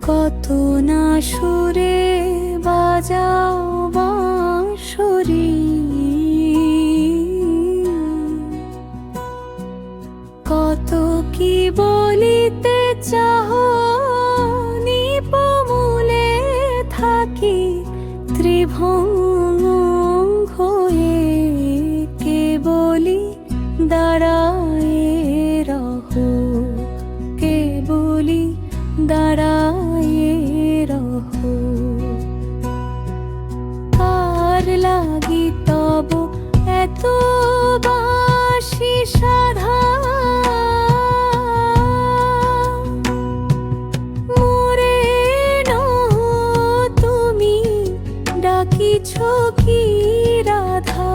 কত না সুরে বাজাও বাঁশরি, কত কি বলিতে চাহো নিপমূলে থাকি ত্রিভঙ্গ হয়ে, কে বলি দাঁড়ায় রহো, কে বলি দাঁড়ায় রহো। কার লাগি তব এত বাঁশি সাধা, মোরে নহ তুমি ডাকিছ কি রাধা,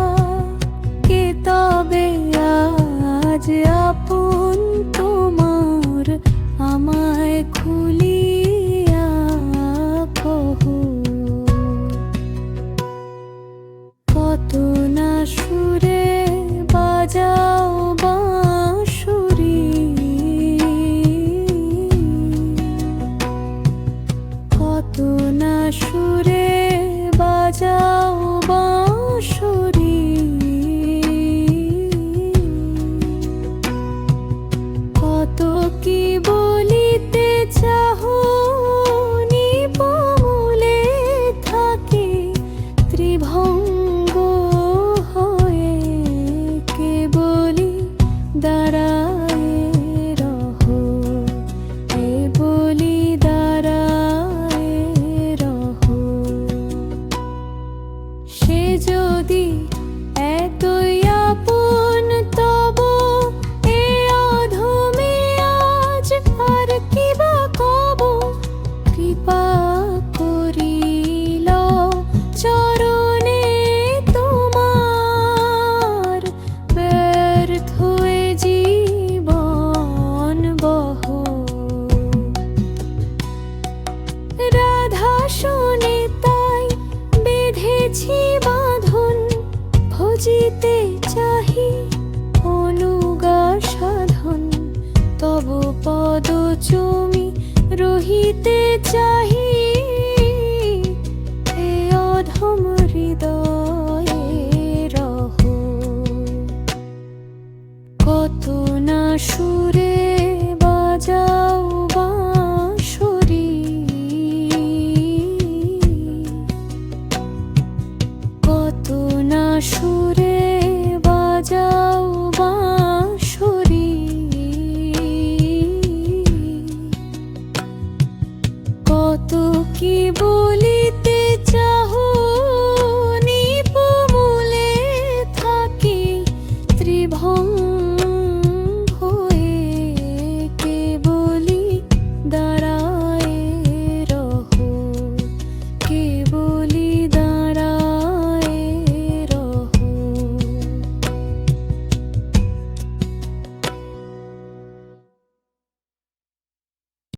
কে তবে আজ আপন তোমার আমায় খুলিয়া কহো। কত না সুরে বাজাও বাঁশরি, কত না সুরে বাজাও বাঁশরি, কত কি বলিতে চাহো নিপমূলে থাকি ত্রিভঙ্গ হয়ে, কে বলি দাঁড়ায় রহো, কে বলি দাঁড়ায় রহো। সে যদি এতই আপন তব এ অধমে আজ আর কি বা কব, কৃপা করিল চরণে তোমার, ব্যর্থ এ জীবন বহ। রাধা শোনে তাই বেঁধেছি বাঁধন, ভজিতে চাহি অনুগা সাধন, তব পদ চুমি রহিতে চাহি, এ অধম হৃদয়ে রহো। কত না সুরে বাজাও বাঁশরি, কত না সুরে বাজাও বাঁশরি, কত কি বলিতে চাহো নিপমূলে থাকি ত্রিভঙ্গ হয়ে, কে বলি দাঁড়ায়